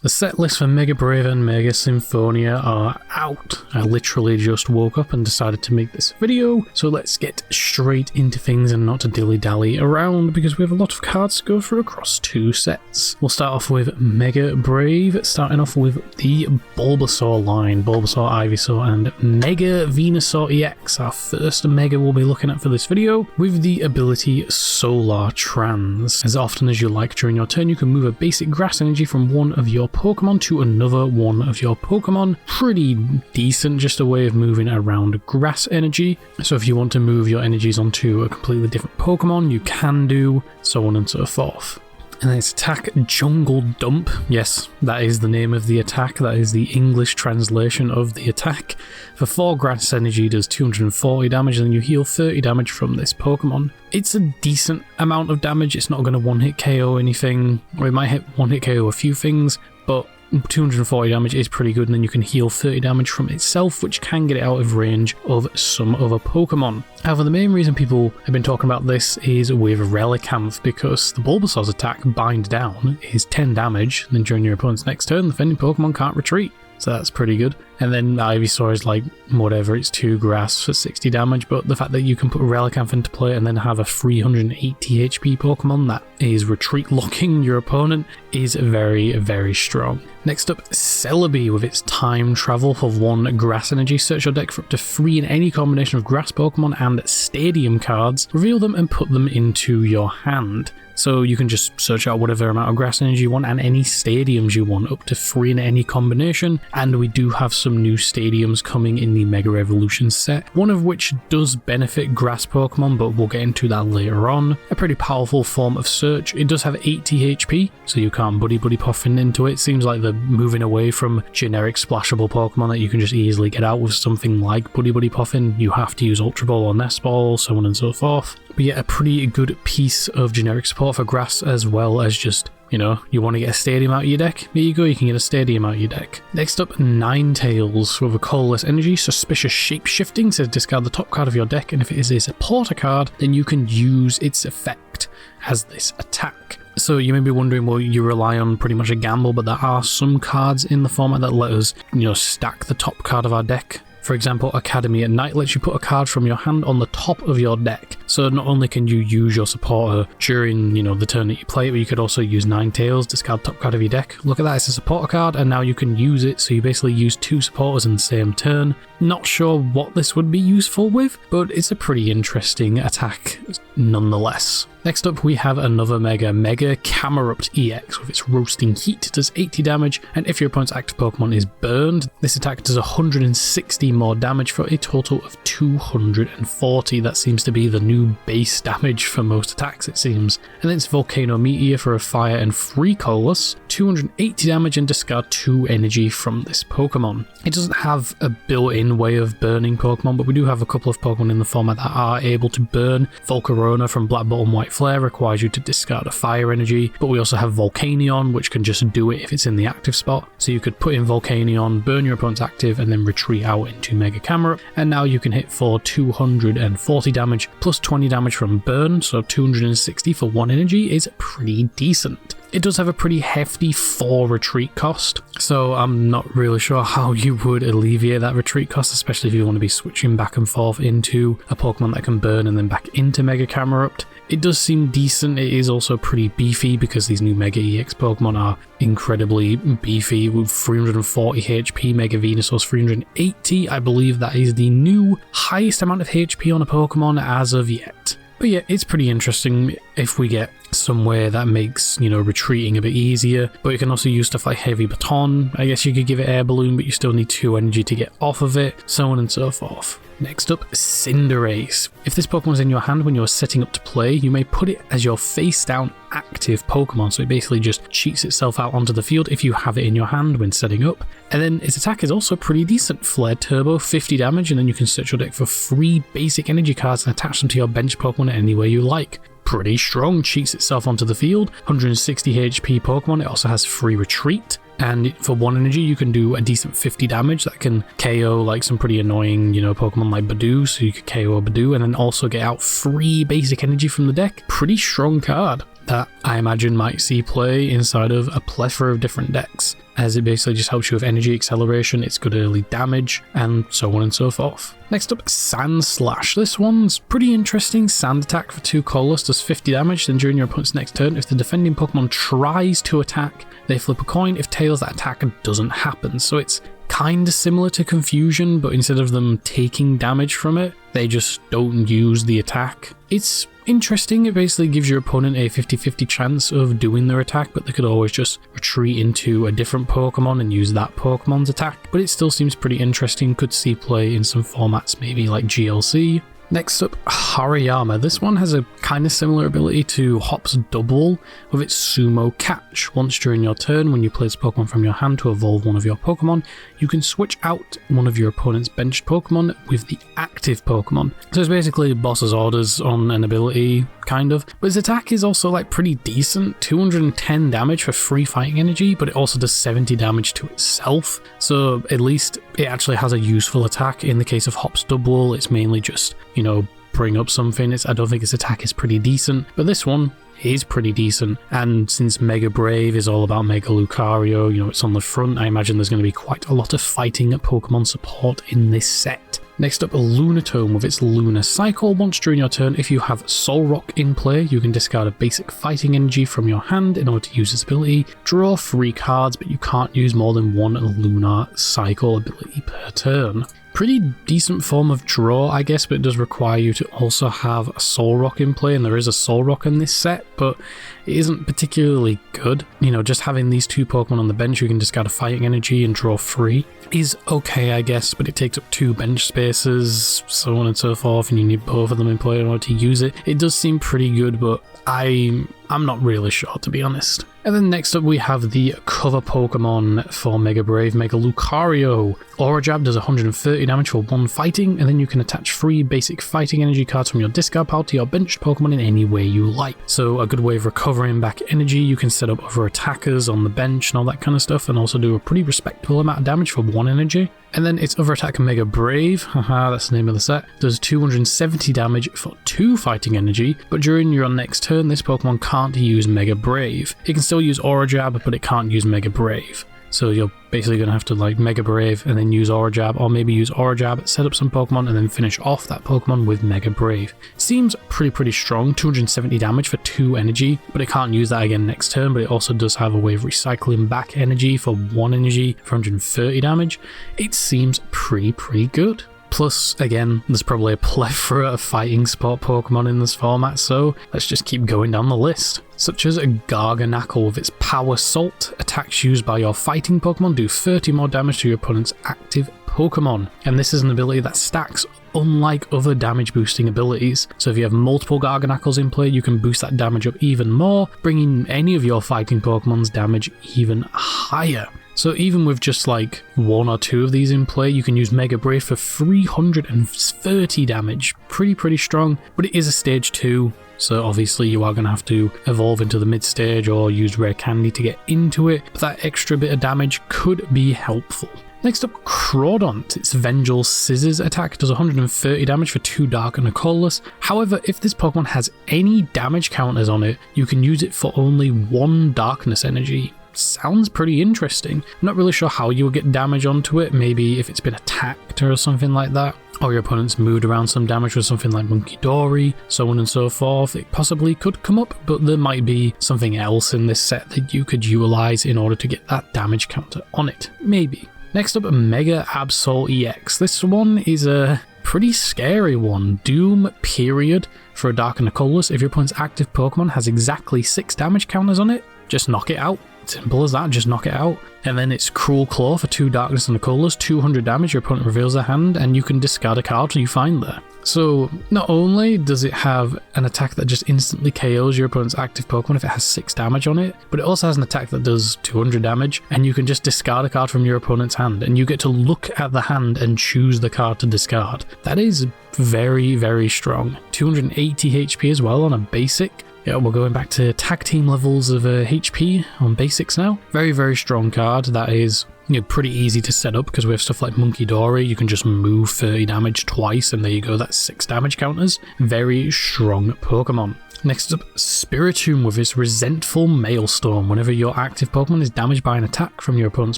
The set lists for Mega Brave and Mega Symphonia are out. I literally just woke up and decided to make this video, so let's get straight into things and not to dilly-dally around because we have a lot of cards to go through across two sets. We'll start off with Mega Brave, starting off with the Bulbasaur line, Bulbasaur, Ivysaur and Mega Venusaur EX, our first Mega we'll be looking at for this video, with the ability Solar Trans. As often as you like during your turn, you can move a basic grass energy from one of your Pokemon to another one of your Pokemon. Pretty decent, just a way of moving around grass energy. So if you want to move your energies onto a completely different Pokemon, you can do, so on and so forth. And then it's attack Jungle Dump. Yes, that is the name of the attack. That is the English translation of the attack. For 4 grass energy, does 240 damage, and then you heal 30 damage from this Pokemon. It's a decent amount of damage. It's not going to one-hit KO anything, or it might hit one-hit KO a few things, but 240 damage is pretty good, and then you can heal 30 damage from itself, which can get it out of range of some other Pokemon. However, the main reason people have been talking about this is with Relicanth, because the Bulbasaur's attack, Bind Down, is 10 damage, and then during your opponent's next turn, the defending Pokemon can't retreat. So that's pretty good. And then Ivysaur is like, whatever, it's 2 grass for 60 damage, but the fact that you can put Relicanth into play and then have a 380 HP Pokemon that is retreat locking your opponent is very, very strong. Next up, Celebi with its time travel for 1 grass energy. Search your deck for up to 3 in any combination of grass Pokemon and stadium cards. Reveal them and put them into your hand. So you can just search out whatever amount of grass energy you want and any stadiums you want, up to 3 in any combination. And we do have some new stadiums coming in the Mega Evolution set, one of which does benefit grass Pokemon, but we'll get into that later on. A pretty powerful form of search. It does have 80 HP, so you can't buddy puffing into it. Seems like they're moving away from generic splashable Pokemon that you can just easily get out with something like buddy puffing. You have to use Ultra Ball or Nest Ball, so on and so forth. But yeah, a pretty good piece of generic support for grass, as well as just, you know, you want to get a stadium out of your deck? There you go, you can get a stadium out of your deck. Next up, Ninetales with a colorless energy. Suspicious Shape-Shifting says discard the top card of your deck, and if it is a supporter card, then you can use its effect as this attack. So you may be wondering, well, you rely on pretty much a gamble, but there are some cards in the format that let us, you know, stack the top card of our deck. For example, Academy at Night lets you put a card from your hand on the top of your deck. So not only can you use your supporter during, you know, the turn that you play it, but you could also use Ninetales, discard top card of your deck. Look at that, it's a supporter card, and now you can use it, so you basically use 2 supporters in the same turn. Not sure what this would be useful with, but it's a pretty interesting attack nonetheless. Next up, we have another Mega Camerupt EX with its Roasting Heat. It does 80 damage, and if your opponent's active Pokemon is burned, this attack does 160 more damage for a total of 240. That seems to be the new base damage for most attacks, it seems. And then it's Volcano Meteor for a fire and 3 colorless, 280 damage, and discard 2 energy from this Pokemon. It doesn't have a built-in way of burning Pokemon, but we do have a couple of Pokemon in the format that are able to burn. Volcarona from Black Bottom White Flare requires you to discard a fire energy, but we also have Volcanion, which can just do it if it's in the active spot. So you could put in Volcanion, burn your opponent's active, and then retreat out into Mega Camerupt, and now you can hit for 240 damage plus 20 damage from burn, so 260 for 1 energy is pretty decent. It does have a pretty hefty 4 retreat cost, so I'm not really sure how you would alleviate that retreat cost, especially if you want to be switching back and forth into a Pokemon that can burn and then back into Mega Camerupt. It does seem decent. It is also pretty beefy because these new Mega EX Pokemon are incredibly beefy with 340 HP. Mega Venusaur's 380. I believe that is the new highest amount of HP on a Pokemon as of yet. But yeah, it's pretty interesting if we get somewhere that makes, you know, retreating a bit easier. But you can also use stuff like Heavy Baton. I guess you could give it Air Balloon, but you still need 2 energy to get off of it, so on and so forth. Next up, Cinderace. If this Pokemon is in your hand when you're setting up to play, you may put it as your face-down active Pokemon, so it basically just cheats itself out onto the field if you have it in your hand when setting up. And then its attack is also pretty decent. Flare Turbo, 50 damage, and then you can search your deck for 3 basic energy cards and attach them to your bench Pokemon any way you like. Pretty strong, cheats itself onto the field, 160 HP Pokemon. It also has free retreat. and for 1 energy you can do a decent 50 damage that can KO like some pretty annoying, you know, Pokemon like Badoo, so you could KO a Badoo and then also get out 3 basic energy from the deck. Pretty strong card that I imagine might see play inside of a plethora of different decks, as it basically just helps you with energy acceleration, it's good early damage, and so on and so forth. Next up, Sand Slash. This one's pretty interesting. Sand attack for 2 colorless does 50 damage, then during your opponent's next turn, if the defending Pokemon tries to attack, they flip a coin. If tails, that attack doesn't happen. So it's kind of similar to Confusion, but instead of them taking damage from it, they just don't use the attack. It's interesting. It basically gives your opponent a 50-50 chance of doing their attack, but they could always just retreat into a different Pokemon and use that Pokemon's attack. But it still seems pretty interesting. Could see play in some formats, maybe like GLC. Next up, Hariyama. This one has a kind of similar ability to Hop's Double with its Sumo Catch. Once during your turn, when you place Pokemon from your hand to evolve one of your Pokemon, you can switch out one of your opponent's benched Pokemon with the active Pokemon. So it's basically boss's orders on an ability, kind of. But his attack is also like pretty decent, 210 damage for 3 fighting energy, but it also does 70 damage to itself. So at least it actually has a useful attack. In the case of Hop's Double, it's mainly just, you know, bring up something. I don't think its attack is pretty decent, but this one is pretty decent. And since Mega Brave is all about Mega Lucario, you know, it's on the front, I imagine there's going to be quite a lot of fighting Pokemon support in this set. Next up, Lunatone with its Lunar Cycle. Once during your turn, if you have Solrock in play, you can discard a basic fighting energy from your hand in order to use this ability. Draw 3 cards, but you can't use more than 1 Lunar Cycle ability per turn. Pretty decent form of draw, I guess, but it does require you to also have a Solrock in play, and there is a Solrock in this set, but it isn't particularly good. You know, just having these 2 Pokemon on the bench, you can discard a fighting energy and draw 3, is okay, I guess, but it takes up 2 bench spaces, so on and so forth, and you need both of them in play in order to use it. It does seem pretty good, but I'm not really sure, to be honest. And then next up we have the cover Pokemon for Mega Brave Mega Lucario. Aura Jab does 130 damage for 1 fighting, and then you can attach 3 basic fighting energy cards from your discard pile to your benched Pokemon in any way you like. So a good way of recovering back energy. You can set up other attackers on the bench and all that kind of stuff, and also do a pretty respectable amount of damage for 1 energy. And then its other attack, Mega Brave, haha, that's the name of the set, does 270 damage for 2 fighting energy, but during your next turn, this Pokemon can't use Mega Brave. It can still use Aura Jab, but it can't use Mega Brave. So you're basically going to have to like Mega Brave and then use Aura Jab, or maybe use Aura Jab, set up some Pokemon, and then finish off that Pokemon with Mega Brave. Seems pretty strong, 270 damage for 2 energy, but it can't use that again next turn, but it also does have a way of recycling back energy for 1 energy for 130 damage. It seems pretty good. Plus, again, there's probably a plethora of fighting sport Pokemon in this format, so let's just keep going down the list. Such as Garganacl with its Power Salt. Attacks used by your fighting Pokemon do 30 more damage to your opponent's active Pokemon. And this is an ability that stacks unlike other damage boosting abilities. So if you have multiple Garganacls in play, you can boost that damage up even more, bringing any of your fighting Pokemon's damage even higher. So even with just like 1 or 2 of these in play, you can use Mega Brave for 330 damage. Pretty strong, but it is a stage 2, so obviously you are going to have to evolve into the mid stage or use Rare Candy to get into it, but that extra bit of damage could be helpful. Next up, Crawdont. Its Vengeful Scissors attack does 130 damage for 2 dark and a colorless. However, if this Pokemon has any damage counters on it, you can use it for only 1 darkness energy. Sounds pretty interesting. I'm not really sure how you would get damage onto it, maybe if it's been attacked or something like that, or your opponent's moved around some damage with something like Monkey Dory, so on and so forth. It possibly could come up, but there might be something else in this set that you could utilize in order to get that damage counter on it, maybe. Next up, Mega Absol EX. This one is a pretty scary one. Doom period for a dark and a colorless. If your opponent's active Pokemon has exactly 6 damage counters on it, just knock it out. Simple as that, just knock it out. And then it's Cruel Claw for 2 darkness and a colorless, 200 damage, your opponent reveals their hand, and you can discard a card you find there. So not only does it have an attack that just instantly KOs your opponent's active Pokemon if it has 6 damage on it, but it also has an attack that does 200 damage, and you can just discard a card from your opponent's hand, and you get to look at the hand and choose the card to discard. That is very strong. 280 HP as well on a basic. Yeah, we're going back to tag team levels of HP on basics now. Very, very strong card. That is, you know, pretty easy to set up because we have stuff like Monkey Dory. You can just move 30 damage twice and there you go, that's 6 damage counters. Very strong Pokemon. Next up, Spiritomb with its Resentful Maelstrom. Whenever your active Pokemon is damaged by an attack from your opponent's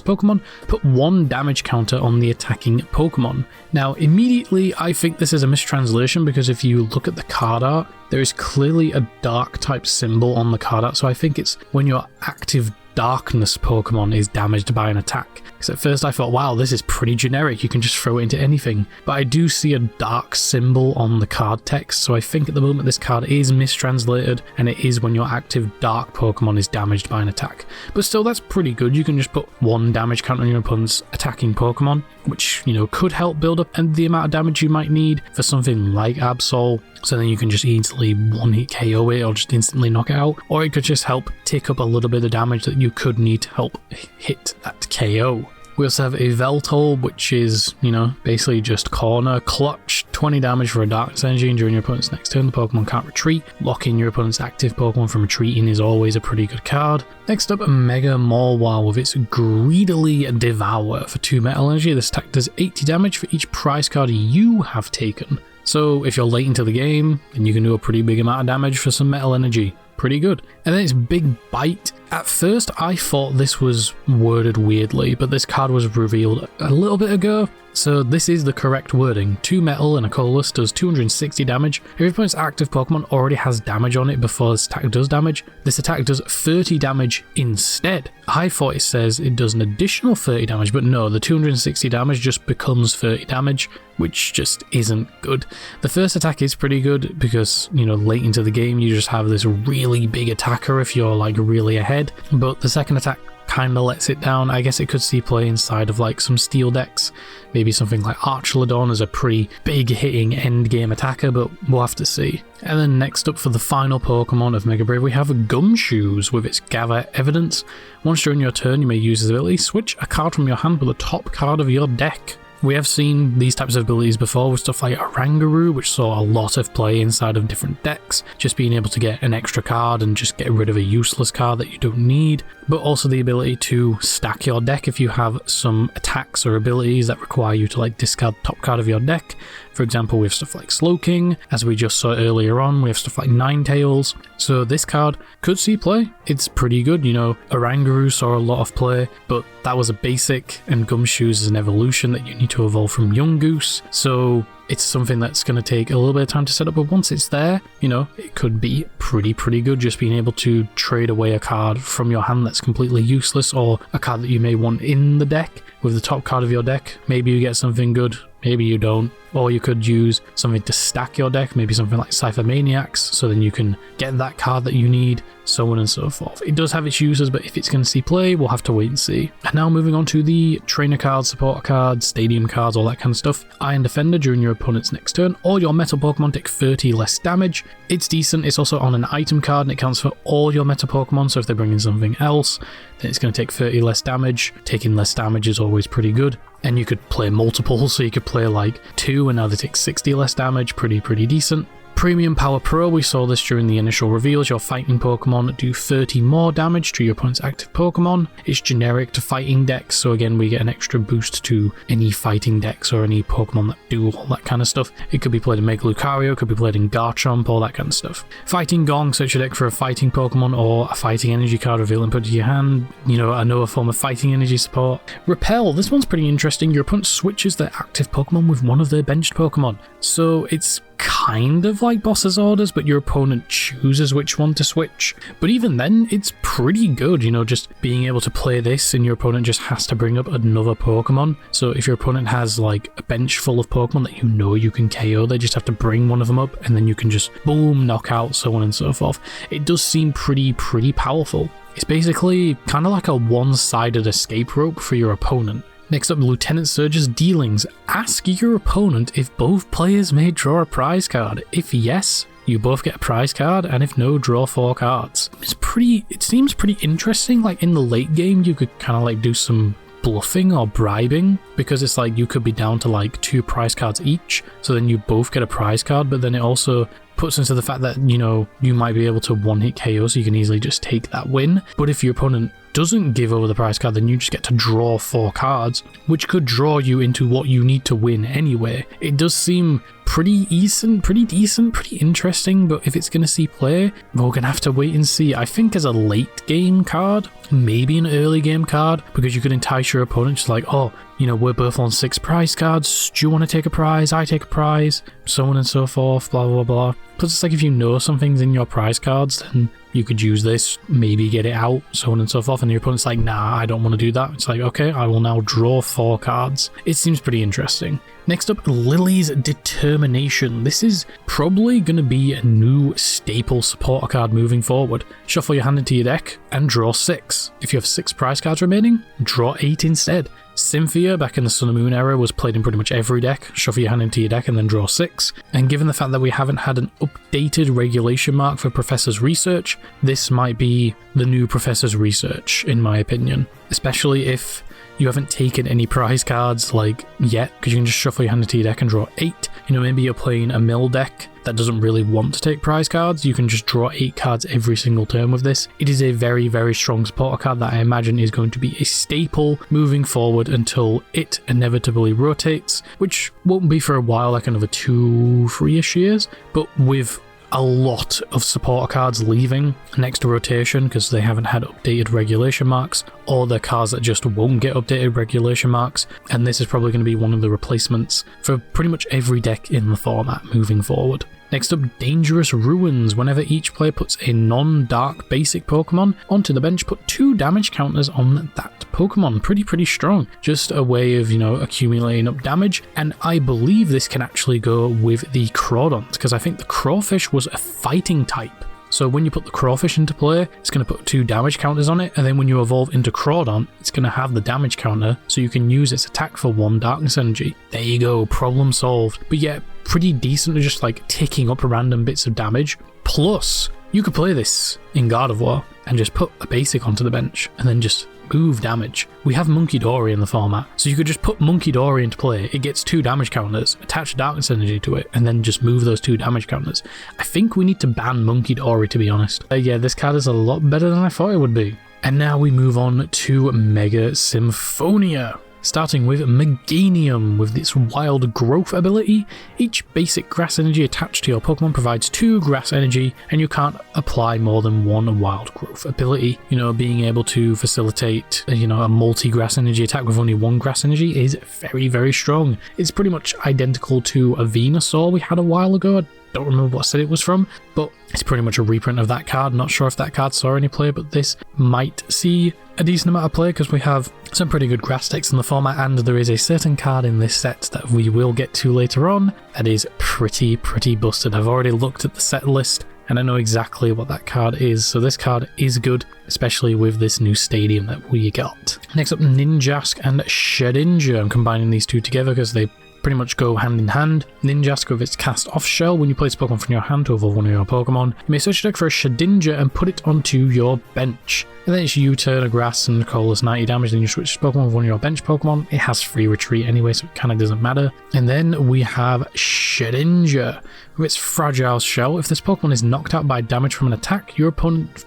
Pokemon, put 1 damage counter on the attacking Pokemon. Now, immediately, I think this is a mistranslation because if you look at the card art, there is clearly a dark type symbol on the card art, so I think it's when your active Darkness Pokemon is damaged by an attack. Because at first I thought, wow, this is pretty generic, you can just throw it into anything. But I do see a dark symbol on the card text, so I think at the moment this card is mistranslated, and it is when your active Dark Pokemon is damaged by an attack. But still, that's pretty good. You can just put 1 damage count on your opponent's attacking Pokemon, which, you know, could help build up and the amount of damage you might need for something like Absol. So then you can just easily one-hit KO it or just instantly knock it out. Or it could just help tick up a little bit of damage that you could need to help hit that KO. We also have a Veltol, which is, you know, basically just corner, clutch, 20 damage for a Darkness Energy, and during your opponent's next turn, the Pokemon can't retreat. Locking your opponent's active Pokemon from retreating is always a pretty good card. Next up, Mega Mawile with its Greedily Devour for 2 Metal Energy. This attack does 80 damage for each prize card you have taken. So if you're late into the game, then you can do a pretty big amount of damage for some Metal Energy. Pretty good. And then it's Big Bite. At first I thought this was worded weirdly, but this card was revealed a little bit ago. So this is the correct wording. 2 metal and a colorless does 260 damage. If your opponent's active Pokemon already has damage on it before this attack does damage, this attack does 30 damage instead. I thought it says it does an additional 30 damage, but no, the 260 damage just becomes 30 damage, which just isn't good. The first attack is pretty good because, you know, late into the game you just have this really big attacker if you're like really ahead, but the second attack kind of lets it down. I guess it could see play inside of like some steel decks, maybe something like Archelodon as a pretty big hitting end game attacker, but we'll have to see. And then next up for the final Pokemon of Mega Brave, we have Gumshoos with its Gather Evidence. Once during your turn you may use this ability, switch a card from your hand with the top card of your deck. We have seen these types of abilities before with stuff like Oranguru, which saw a lot of play inside of different decks, just being able to get an extra card and just get rid of a useless card that you don't need, but also the ability to stack your deck if you have some attacks or abilities that require you to like discard the top card of your deck. For example, we have stuff like Slowking, as we just saw earlier on, we have stuff like Ninetales. So this card could see play. It's pretty good, you know, Oranguru saw a lot of play, but that was a basic, and Gumshoos is an evolution that you need to evolve from Yungoos. So it's something that's going to take a little bit of time to set up, but once it's there, you know, it could be pretty good, just being able to trade away a card from your hand that's completely useless, or a card that you may want in the deck with the top card of your deck. Maybe you get something good, maybe you don't. Or you could use something to stack your deck, maybe something like Cypher Maniacs, so then you can get that card that you need, so on and so forth. It does have its uses, but if it's going to see play, we'll have to wait and see. And now moving on to the trainer cards, support cards, stadium cards, all that kind of stuff. Iron Defender, during your opponent's next turn, all your metal Pokemon take 30 less damage. It's decent. It's also on an item card, and it counts for all your meta Pokemon, so if they bring in something else, then it's going to take 30 less damage. Taking less damage is always pretty good. And you could play multiples, so you could play like 2 and now they take 60 less damage, pretty decent. Premium Power Pro, we saw this during the initial reveals. Your fighting Pokemon do 30 more damage to your opponent's active Pokemon. It's generic to fighting decks, so again we get an extra boost to any fighting decks or any Pokemon that do all that kind of stuff. It could be played in Mega Lucario, could be played in Garchomp, all that kind of stuff. Fighting Gong, search your deck for a fighting Pokemon or a fighting energy card, reveal and put it to your hand. You know, another form of fighting energy support. Repel, this one's pretty interesting. Your opponent switches their active Pokemon with one of their benched Pokemon. So it's kind of like Boss's Orders, but your opponent chooses which one to switch. But even then, it's pretty good, you know, just being able to play this and your opponent just has to bring up another Pokemon. So if your opponent has like a bench full of Pokemon that you know you can KO, they just have to bring one of them up and then you can just boom, knock out, so on and so forth. It does seem pretty powerful. It's basically kind of like a one-sided escape rope for your opponent. Next up, Lieutenant Surge's Dealings. Ask your opponent if both players may draw a prize card. If yes, you both get a prize card, and if no, draw 4 cards. It seems pretty interesting. Like in the late game, you could kind of like do some bluffing or bribing, because it's like you could be down to like 2 prize cards each, so then you both get a prize card, but then it also puts into the fact that, you know, you might be able to one-hit KO, so you can easily just take that win. But if your opponent doesn't give over the prize card, then you just get to draw 4 cards, which could draw you into what you need to win anyway. It does seem pretty decent, pretty interesting, but if it's going to see play, we're going to have to wait and see. I think as a late game card, maybe an early game card, because you could entice your opponent just like, oh, you know, we're both on 6 prize cards, do you want to take a prize, I take a prize, so on and so forth, blah blah blah. Plus it's like if you know something's in your prize cards, then you could use this, maybe get it out, so on and so forth, and your opponent's like, nah, I don't want to do that. It's like, okay, I will now draw 4 cards. It seems pretty interesting. Next up, Lily's Determination. This is probably going to be a new staple supporter card moving forward. Shuffle your hand into your deck and draw 6. If you have 6 prize cards remaining, draw 8 instead. Cynthia, back in the Sun and Moon era, was played in pretty much every deck. Shuffle your hand into your deck and then draw 6. And given the fact that we haven't had an updated regulation mark for Professor's Research, this might be the new Professor's Research, in my opinion. Especially if you haven't taken any prize cards like yet, because you can just shuffle your hand into your deck and draw 8. You know, maybe you're playing a mill deck that doesn't really want to take prize cards. You can just draw 8 cards every single turn with this. It is a very, very strong supporter card that I imagine is going to be a staple moving forward until it inevitably rotates, which won't be for a while, like another 2-3-ish years, but with a lot of supporter cards leaving next rotation because they haven't had updated regulation marks, or they're cards that just won't get updated regulation marks, and this is probably going to be one of the replacements for pretty much every deck in the format moving forward. Next up, Dangerous Ruins. Whenever each player puts a non-dark basic Pokemon onto the bench, put 2 damage counters on that Pokemon. Pretty strong. Just a way of, you know, accumulating up damage. And I believe this can actually go with the Crawdont, because I think the Crawfish was a fighting type. So when you put the Crawfish into play, it's going to put 2 damage counters on it, and then when you evolve into Crawdont, it's going to have the damage counter, so you can use its attack for 1 darkness energy. There you go, problem solved. But yeah, pretty decent at just like ticking up random bits of damage. Plus, you could play this in Gardevoir and just put a basic onto the bench, and then just move damage. We have Monkey Dory in the format, so you could just put Monkey Dory into play. It gets 2 damage counters, attach darkness energy to it, and then just move those 2 damage counters. I think we need to ban Monkey Dory, to be honest. Yeah, this card is a lot better than I thought it would be. And now we move on to Mega Symphonia. Starting with Meganium. With its wild growth ability, each basic grass energy attached to your Pokemon provides 2 grass energy, and you can't apply more than 1 wild growth ability. You know, being able to facilitate, you know, a multi-grass energy attack with only 1 grass energy is very, very strong. It's pretty much identical to a Venusaur we had a while ago. I don't remember what set it was from, but it's pretty much a reprint of that card. Not sure if that card saw any play, but this might see a decent amount of play because we have some pretty good grass decks in the format, and there is a certain card in this set that we will get to later on that is pretty busted. I've already looked at the set list and I know exactly what that card is, so this card is good, especially with this new stadium that we got. Next up, Ninjask and Shedinja. I'm combining these two together because they pretty much go hand in hand. Ninjask with its cast off shell. When you place a Pokemon from your hand to evolve one of your Pokemon, you may search your deck for a Shedinja and put it onto your bench. And then it's U-turn, a grass, and Colas 90 damage. Then you switch Pokemon with one of your bench Pokemon. It has free retreat anyway, so it kind of doesn't matter. And then we have Shedinja with its fragile shell. If this Pokemon is knocked out by damage from an attack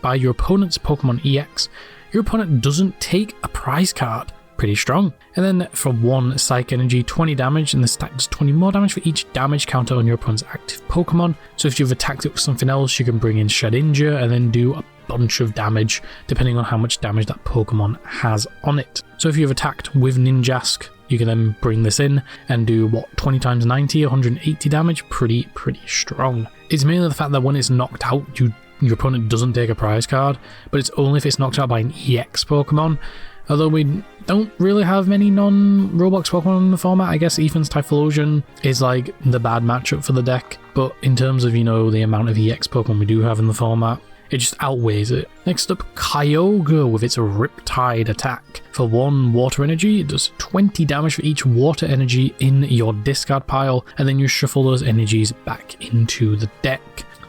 by your opponent's Pokemon EX, your opponent doesn't take a prize card. Pretty strong. And then for 1 Psych Energy, 20 damage, and the stack does 20 more damage for each damage counter on your opponent's active Pokemon. So if you've attacked it with something else, you can bring in Shedinja and then do a bunch of damage depending on how much damage that Pokemon has on it. So if you've attacked with Ninjask, you can then bring this in and do, what, 20 times 90, 180 damage? Pretty strong. It's mainly the fact that when it's knocked out, your opponent doesn't take a prize card, but it's only if it's knocked out by an EX Pokemon. Although we don't really have many non-Roblox Pokemon in the format. I guess Ethan's Typhlosion is like the bad matchup for the deck, but in terms of, you know, the amount of EX Pokemon we do have in the format, it just outweighs it. Next up, Kyogre with its Riptide attack. For 1 water energy, it does 20 damage for each water energy in your discard pile, and then you shuffle those energies back into the deck.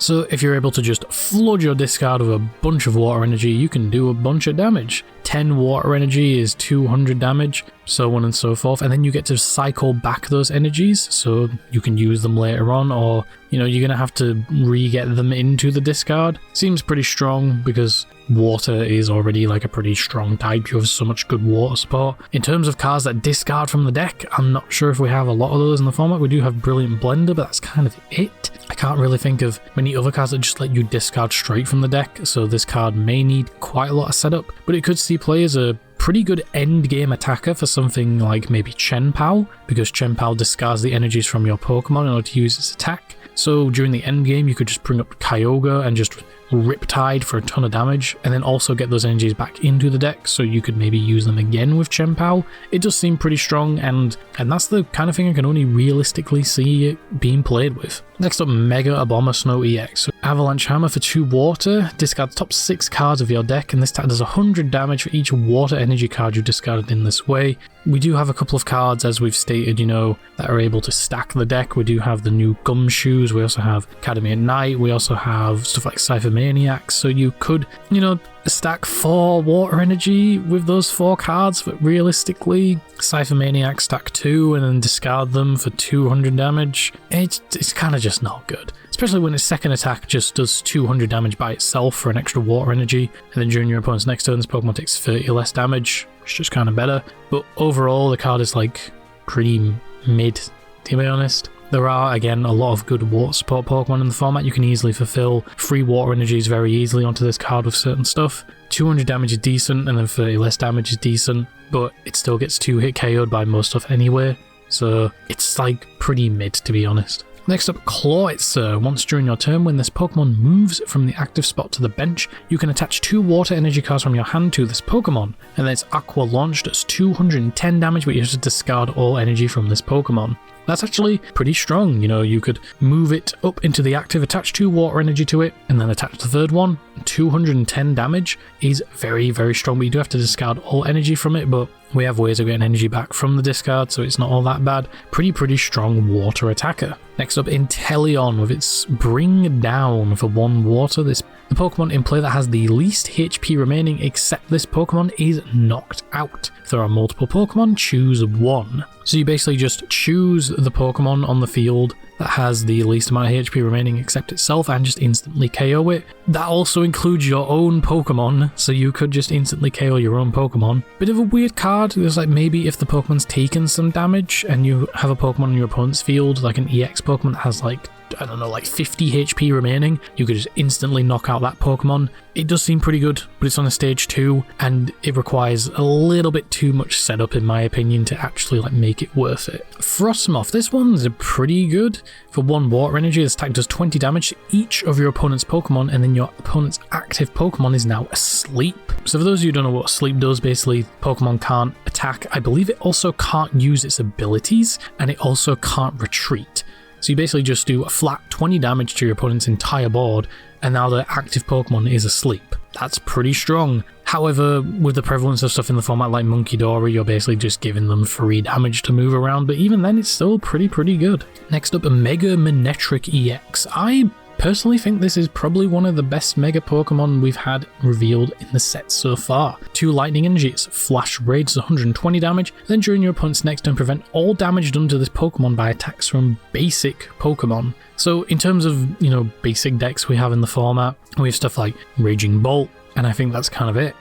So if you're able to just flood your discard with a bunch of water energy, you can do a bunch of damage. 10 water energy is 200 damage, so on and so forth, and then you get to cycle back those energies, so you can use them later on, or you're gonna have to re-get them into the discard. Seems pretty strong because water is already like a pretty strong type. You have so much good water support. In terms of cards that discard from the deck, I'm not sure if we have a lot of those in the format. We do have Brilliant Blender, but that's kind of it. I can't really think of many other cards that just let you discard straight from the deck, so this card may need quite a lot of setup, but it could see play as a pretty good end game attacker for something like maybe Chen Pao, because Chen Pao discards the energies from your Pokemon in order to use its attack. So during the end game, you could just bring up Kyogre and just Riptide for a ton of damage, and then also get those energies back into the deck, so you could maybe use them again with Chen Pao. It does seem pretty strong, and that's the kind of thing I can only realistically see it being played with. Next up, Mega Abomasnow EX. So Avalanche Hammer for 2 water, discard the top 6 cards of your deck, and this attack does 100 damage for each water energy card you discarded in this way. We do have a couple of cards, as we've stated, that are able to stack the deck. We do have the new Gumshoes, we also have Academy at Night, we also have stuff like Cypher Maniacs, so you could, stack 4 water energy with those 4 cards, but realistically, Cypher Maniac stack 2 and then discard them for 200 damage. It's kind of just not good. Especially when its second attack just does 200 damage by itself for an extra water energy, and then during your opponent's next turn, this Pokemon takes 30 less damage, which is just kind of better. But overall, the card is like pretty mid, to be honest. There are, again, a lot of good water support Pokemon in the format. You can easily fulfill free water energies very easily onto this card with certain stuff. 200 damage is decent, and then 30 less damage is decent, but it still gets 2-hit KO'd by most stuff anyway, so it's like pretty mid, to be honest. Next up, Clawitzer. Once during your turn, when this Pokemon moves from the active spot to the bench, you can attach 2 water energy cards from your hand to this Pokemon, and then its Aqua Launch does 210 damage, but you have to discard all energy from this Pokemon. That's actually pretty strong. You could move it up into the active, attach 2 water energy to it, and then attach the third one. 210 damage is very, very strong, but you do have to discard all energy from it, but we have ways of getting energy back from the discard, so it's not all that bad. Pretty strong water attacker. Next up, Inteleon with its Bring Down for 1 water. The Pokemon in play that has the least HP remaining except this Pokemon is knocked out. If there are multiple Pokemon, choose 1. So you basically just choose the Pokemon on the field that has the least amount of HP remaining except itself and just instantly KO it. That also includes your own Pokemon, so you could just instantly KO your own Pokemon. Bit of a weird card. There's like maybe if the Pokemon's taken some damage and you have a Pokemon in your opponent's field, like an EX Pokemon that has like 50 HP remaining, you could just instantly knock out that Pokemon. It does seem pretty good, but it's on a stage 2, and it requires a little bit too much setup, in my opinion, to actually make it worth it. Frostmoth, this one's pretty good. For 1 water energy, this attack does 20 damage to each of your opponent's Pokemon, and then your opponent's active Pokemon is now asleep. So for those of you who don't know what sleep does, basically Pokemon can't attack. I believe it also can't use its abilities, and it also can't retreat. So you basically just do a flat 20 damage to your opponent's entire board, and now the active Pokemon is asleep. That's pretty strong. However, with the prevalence of stuff in the format like Munkidori, you're basically just giving them free damage to move around, but even then it's still pretty good. Next up, a Mega Manectric EX. I personally think this is probably one of the best Mega Pokemon we've had revealed in the set so far. 2 lightning energies, Flash Ray does 120 damage, then during your opponent's next turn prevent all damage done to this Pokemon by attacks from basic Pokemon. So in terms of, basic decks we have in the format, we have stuff like Raging Bolt, and I think that's kind of it.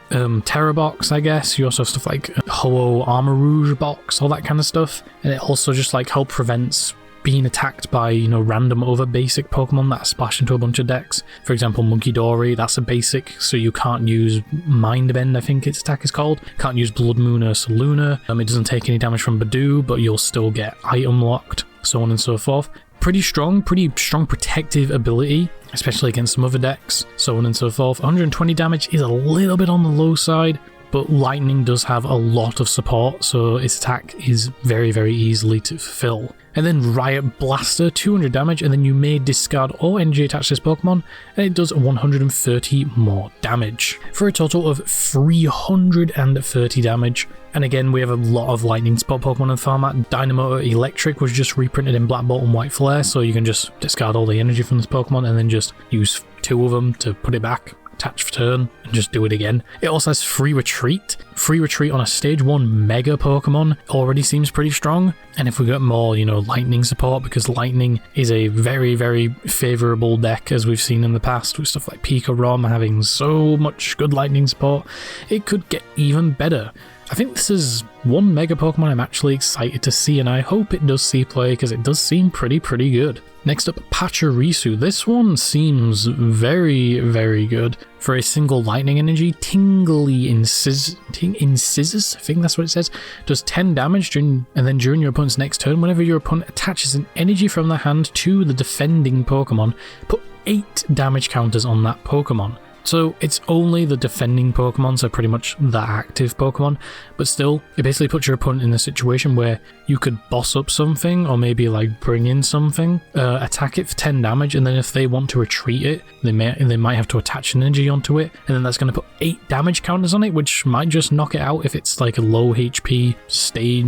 Terra Box, I guess. You also have stuff like Ho-Oh Armor Rouge Box, all that kind of stuff. And it also just help prevents being attacked by, random other basic Pokemon that splash into a bunch of decks. For example, Munkidori, that's a basic, so you can't use Mind Bend, I think its attack is called. Can't use Blood Moon or Saluna. It doesn't take any damage from Badoo, but you'll still get item locked, so on and so forth. Pretty strong protective ability, especially against some other decks, so on and so forth. 120 damage is a little bit on the low side, but lightning does have a lot of support, so its attack is very, very easily to fulfill. And then Riot Blaster, 200 damage, and then you may discard all energy attached to this Pokemon, and it does 130 more damage, for a total of 330 damage. And again, we have a lot of lightning support Pokemon in the format. Dynamo Electric was just reprinted in Black Bolt and White Flare, so you can just discard all the energy from this Pokemon and then just use 2 of them to put it back, attach for turn, and just do it again. It also has Free Retreat. Free Retreat on a Stage 1 Mega Pokemon already seems pretty strong. And if we get more, lightning support, because lightning is a very, very favourable deck, as we've seen in the past, with stuff like Pika Rom having so much good lightning support, it could get even better. I think this is one Mega Pokemon I'm actually excited to see, and I hope it does see play, because it does seem pretty good. Next up, Pachirisu. This one seems very, very good. For a single lightning energy, Tingly Incisors, I think that's what it says, does 10 damage and then during your opponent's next turn, whenever your opponent attaches an energy from their hand to the defending Pokemon, put 8 damage counters on that Pokemon. So it's only the defending Pokemon, so pretty much the active Pokemon, but still, it basically puts your opponent in a situation where you could boss up something, or maybe like bring in something, attack it for 10 damage, and then if they want to retreat it, they might have to attach an energy onto it, and then that's going to put 8 damage counters on it, which might just knock it out if it's like a low HP,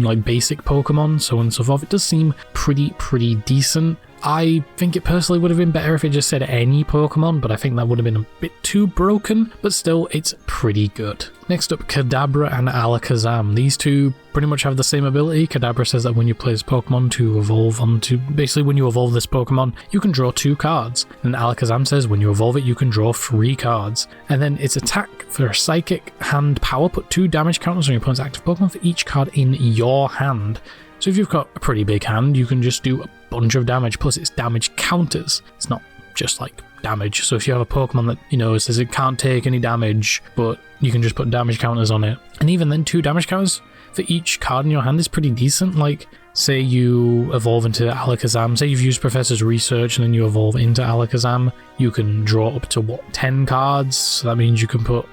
like basic Pokemon, so on and so forth. It does seem pretty decent. I think it personally would have been better if it just said any Pokemon, but I think that would have been a bit too broken, but still, it's pretty good. Next up, Kadabra and Alakazam. These two pretty much have the same ability. Kadabra says that when you play this Pokemon to evolve onto, basically when you evolve this Pokemon, you can draw 2 cards. And Alakazam says when you evolve it, you can draw 3 cards. And then its attack for Psychic Hand Power, put 2 damage counters on your opponent's active Pokemon for each card in your hand. So if you've got a pretty big hand, you can just do a bunch of damage, plus it's damage counters. It's not just like damage. So if you have a Pokemon that, it says it can't take any damage, but you can just put damage counters on it. And even then, 2 damage counters for each card in your hand is pretty decent. Like, say you evolve into Alakazam, say you've used Professor's Research and then you evolve into Alakazam, you can draw up to 10 cards, so that means you can put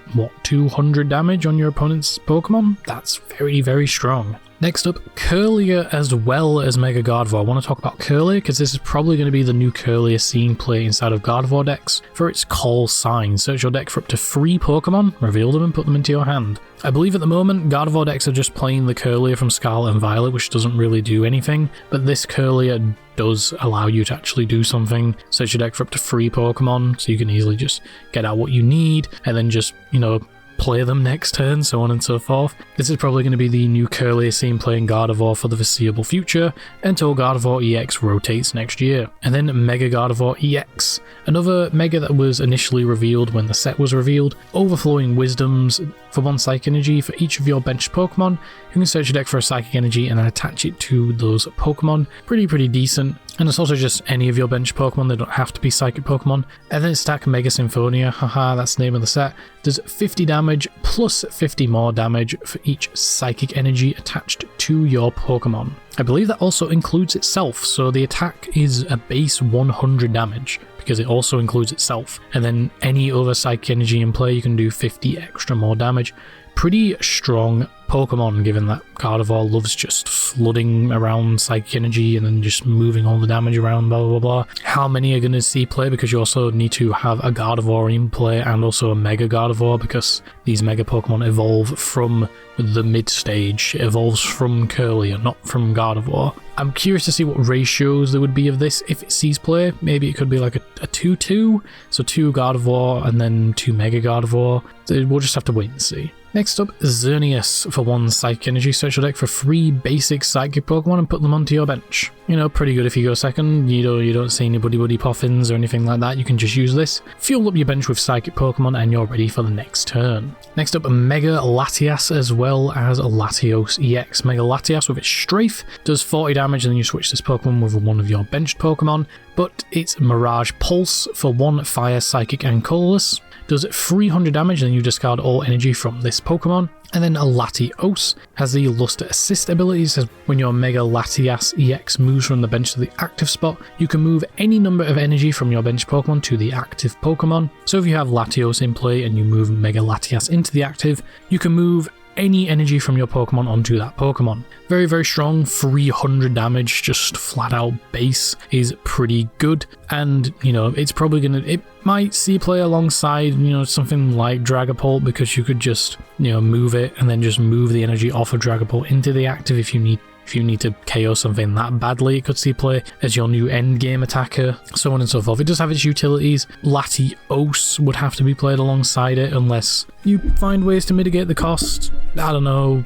200 damage on your opponent's Pokemon? That's very, very strong. Next up, Curlier as well as Mega Gardevoir. I want to talk about Curlier because this is probably going to be the new Curlier seen play inside of Gardevoir decks for its Call Sign. Search your deck for up to 3 Pokemon, reveal them and put them into your hand. I believe at the moment Gardevoir decks are just playing the Curlier from Scarlet and Violet, which doesn't really do anything, but this Curlier does allow you to actually do something. Search your deck for up to 3 Pokemon, so you can easily just get out what you need and then just, play them next turn, so on and so forth. This is probably going to be the new Curlier seen playing Gardevoir for the foreseeable future, until Gardevoir EX rotates next year. And then Mega Gardevoir EX, another Mega that was initially revealed when the set was revealed. Overflowing Wisdoms for 1 Psychic Energy for each of your benched Pokemon. You can search your deck for a Psychic Energy and then attach it to those Pokemon. Pretty decent. And it's also just any of your bench Pokemon, they don't have to be Psychic Pokemon. And then stack Mega Symphonia, haha, that's the name of the set, does 50 damage plus 50 more damage for each Psychic Energy attached to your Pokemon. I believe that also includes itself, so the attack is a base 100 damage, because it also includes itself. And then any other Psychic Energy in play, you can do 50 extra more damage. Pretty strong Pokemon, given that Gardevoir loves just flooding around Psychic Energy and then just moving all the damage around, blah blah blah. How many are going to see play? Because you also need to have a Gardevoir in play and also a Mega Gardevoir, because these Mega Pokemon evolve from the mid stage. It evolves from Curlier, not from Gardevoir. I'm curious to see what ratios there would be of this if it sees play. Maybe it could be like a 2-2, so 2 Gardevoir and then 2 Mega Gardevoir. We'll just have to wait and see. Next up, Xerneas for 1 Psychic Energy. Search your deck for 3 basic Psychic Pokemon and put them onto your bench. Pretty good if you go second. You don't see any Buddy Poffins or anything like that. You can just use this, fuel up your bench with Psychic Pokemon, and you're ready for the next turn. Next up, Mega Latias as well as Latios EX. Mega Latias with its Strafe does 40 damage, and then you switch this Pokemon with one of your benched Pokemon. But it's Mirage Pulse for 1 Fire, Psychic, and Colorless. does 300 damage, and then you discard all energy from this Pokemon. And then Latios has the Luster Assist ability. It says when your Mega Latias EX moves from the bench to the active spot, you can move any number of energy from your bench Pokemon to the active Pokemon. So if you have Latios in play and you move Mega Latias into the active, you can move any energy from your Pokemon onto that Pokemon. Very, very strong, 300 damage, just flat out base is pretty good. And, you know, it's probably it might see play alongside, you know, something like Dragapult, because you could just, you know, move it and then just move the energy off of Dragapult into the active if you need to KO something that badly. It could see play as your new end game attacker, so on and so forth. It does have its utilities. Latios would have to be played alongside it unless you find ways to mitigate the cost. I don't know.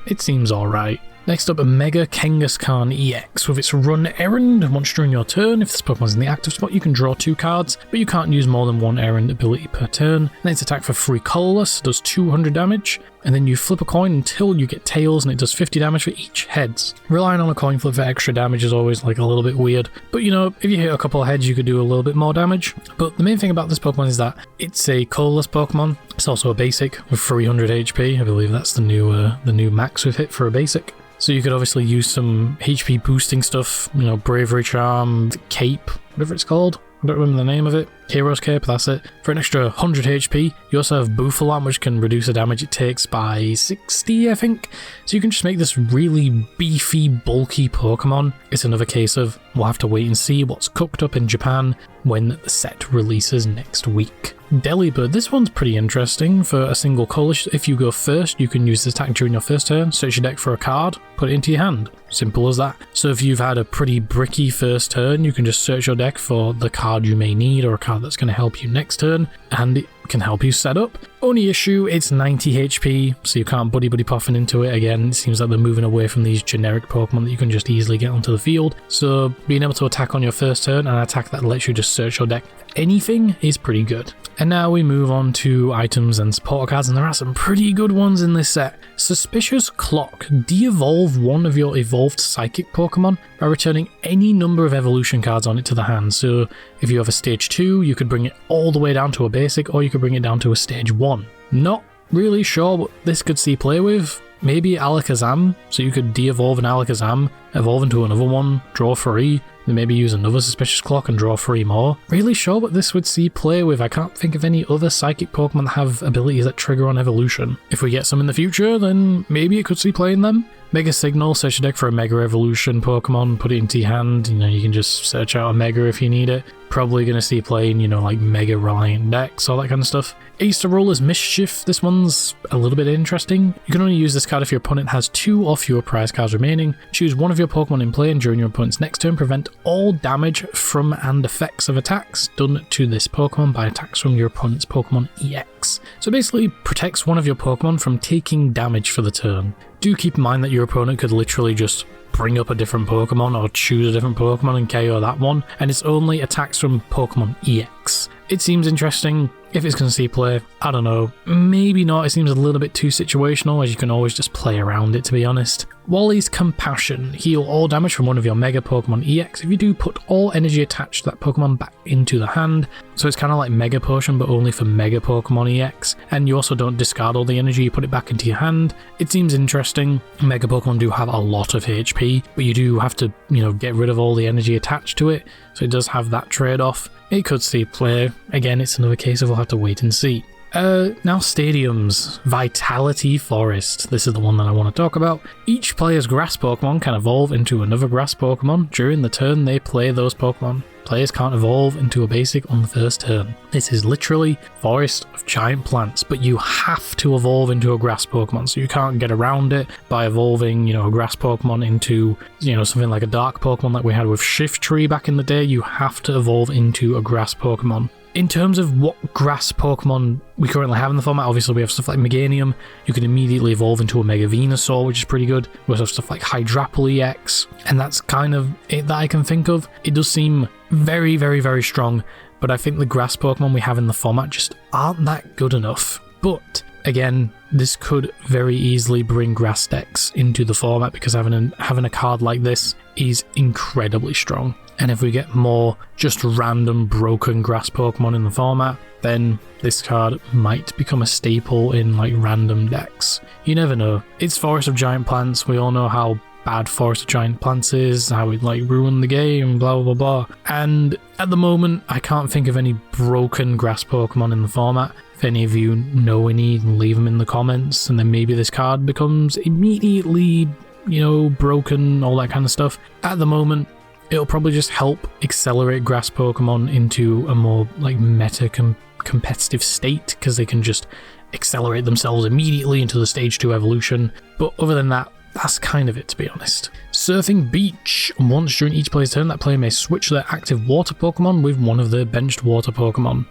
It seems alright. Next up, a Mega Kangaskhan EX. With its Run Errand, once during your turn, if this Pokemon's in the active spot, you can draw 2 cards, but you can't use more than 1 Errand ability per turn. Then its attack for free colorless, does 200 damage, and then you flip a coin until you get tails, and it does 50 damage for each heads. Relying on a coin flip for extra damage is always like a little bit weird, but you know, if you hit a couple of heads, you could do a little bit more damage. But the main thing about this Pokemon is that it's a colorless Pokemon. It's also a basic with 300 HP. I believe that's the new max we've hit for a basic. So you could obviously use some HP boosting stuff, you know, Bravery Charm, Cape, whatever it's called. I don't remember the name of it. Hero's Cape, that's it. For an extra 100 HP, you also have Bouffalant, which can reduce the damage it takes by 60, I think. So you can just make this really beefy, bulky Pokemon. It's another case of we'll have to wait and see what's cooked up in Japan when the set releases next week. Delibird, this one's pretty interesting for a single color. If you go first, you can use this attack during your first turn, search your deck for a card, put it into your hand. Simple as that. So if you've had a pretty bricky first turn, you can just search your deck for the card you may need or a card that's going to help you next turn, and it can help you set up. Only issue, it's 90 HP, so you can't buddy poffing into it. Again, it seems like they're moving away from these generic Pokemon that you can just easily get onto the field. So being able to attack on your first turn and an attack that lets you just search your deck for anything is pretty good. And now we move on to items and supporter cards, and there are some pretty good ones in this set. Suspicious Clock. De-evolve one of your evolved psychic Pokemon by returning any number of evolution cards on it to the hand. So if you have a stage 2, you could bring it all the way down to a basic, or you could bring it down to a stage 1. Not really sure what this could see play with. Maybe Alakazam, so you could de-evolve an Alakazam, evolve into another one, draw 3, then maybe use another Suspicious Clock and draw 3 more. Really sure what this would see play with. I can't think of any other psychic Pokemon that have abilities that trigger on evolution. If we get some in the future, then maybe it could see play in them. Mega Signal, search your deck for a Mega Evolution Pokemon, put it into your hand, you know, you can just search out a Mega if you need it. Probably going to see play in, you know, like Mega Reliant decks, all that kind of stuff. Ace Roller's Mischief, this one's a little bit interesting. You can only use this card if your opponent has 2 or fewer prize cards remaining. Choose one of your Pokemon in play, and during your opponent's next turn, prevent all damage from and effects of attacks done to this Pokemon by attacks from your opponent's Pokemon EX. So basically protects one of your Pokemon from taking damage for the turn. Do keep in mind that your opponent could literally just bring up a different Pokemon or choose a different Pokemon and KO that one, and it's only attacks from Pokemon EX. It seems interesting. If it's going to see play, I don't know. Maybe not. It seems a little bit too situational, as you can always just play around it, to be honest. Wally's Compassion. Heal all damage from one of your Mega Pokemon EX. If you do, put all energy attached to that Pokemon back into the hand. So it's kind of like Mega Potion, but only for Mega Pokemon EX. And you also don't discard all the energy, you put it back into your hand. It seems interesting. Mega Pokemon do have a lot of HP, but you do have to, you know, get rid of all the energy attached to it. So it does have that trade-off. It could see play. Again, it's another case of we'll have to wait and see. Now stadiums. Vitality Forest. This is the one that I want to talk about. Each player's grass Pokemon can evolve into another grass Pokemon during the turn they play those Pokemon. Players can't evolve into a basic on the first turn. This is literally Forest of Giant Plants, but you have to evolve into a grass Pokemon, so you can't get around it by evolving, you know, a grass Pokemon into, you know, something like a dark Pokemon like we had with Shiftry back in the day. You have to evolve into a grass Pokemon. In terms of what grass Pokemon we currently have in the format, obviously we have stuff like Meganium. You can immediately evolve into a Mega Venusaur, which is pretty good. We also have stuff like Hydrapple EX, and that's kind of it that I can think of. It does seem very, very, very strong, but I think the grass Pokemon we have in the format just aren't that good enough. But again, this could very easily bring grass decks into the format because having a card like this is incredibly strong. And if we get more just random broken grass Pokemon in the format, then this card might become a staple in like random decks. You never know. It's Forest of Giant Plants. We all know how bad Forest of Giant Plants is, how it like ruined the game, blah blah blah. And at the moment, I can't think of any broken grass Pokemon in the format. If any of you know any, leave them in the comments, and then maybe this card becomes immediately, you know, broken, all that kind of stuff. At the moment, it'll probably just help accelerate grass Pokemon into a more like meta competitive state because they can just accelerate themselves immediately into the stage 2 evolution. But other than that, that's kind of it, to be honest. Surfing Beach. Once during each player's turn, that player may switch their active water Pokemon with one of their benched water Pokemon.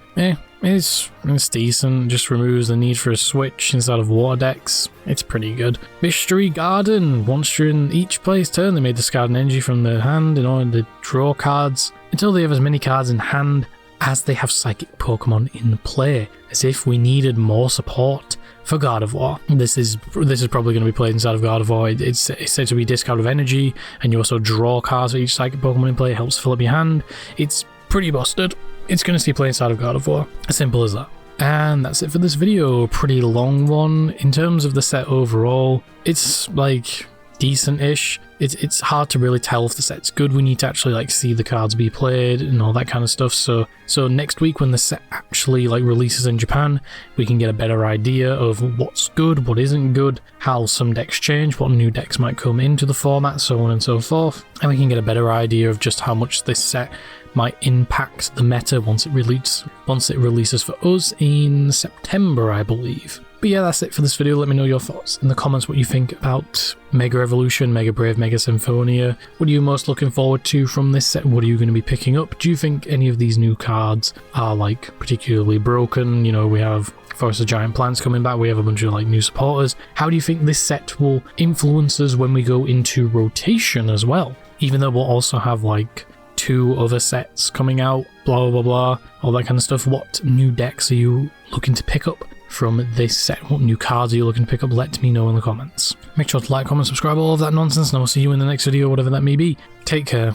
It's decent, just removes the need for a switch inside of water decks. It's pretty good. Mystery Garden. Once during each player's turn, they may discard an energy from their hand in order to draw cards until they have as many cards in hand as they have psychic Pokemon in play, as if we needed more support for Gardevoir. This is probably going to be played inside of Gardevoir. It's said to be discard of energy, and you also draw cards for each psychic Pokemon in play. It helps fill up your hand. It's pretty busted. It's going to see play inside of Gardevoir. As simple as that. And that's it for this video. Pretty long one. In terms of the set overall, it's like decent-ish. It's hard to really tell if the set's good. We need to actually like see the cards be played and all that kind of stuff. So next week when the set actually like releases in Japan, we can get a better idea of what's good, what isn't good, how some decks change, what new decks might come into the format, so on and so forth. And we can get a better idea of just how much this set might impact the meta once it releases for us in September, I believe. But yeah, that's it for this video. Let me know your thoughts in the comments, what you think about Mega Evolution, Mega Brave, Mega Symphonia. What are you most looking forward to from this set? What are you going to be picking up? Do you think any of these new cards are like particularly broken? You know, we have Forest of Giant Plants coming back, we have a bunch of like new supporters. How do you think this set will influence us when we go into rotation as well? Even though we'll also have like 2 other sets coming out, blah blah blah, all that kind of stuff. What new decks are you looking to pick up from this set? What new cards are you looking to pick up? Let me know in the comments. Make sure to like, comment, subscribe, all of that nonsense, and I will see you in the next video, whatever that may be. Take care.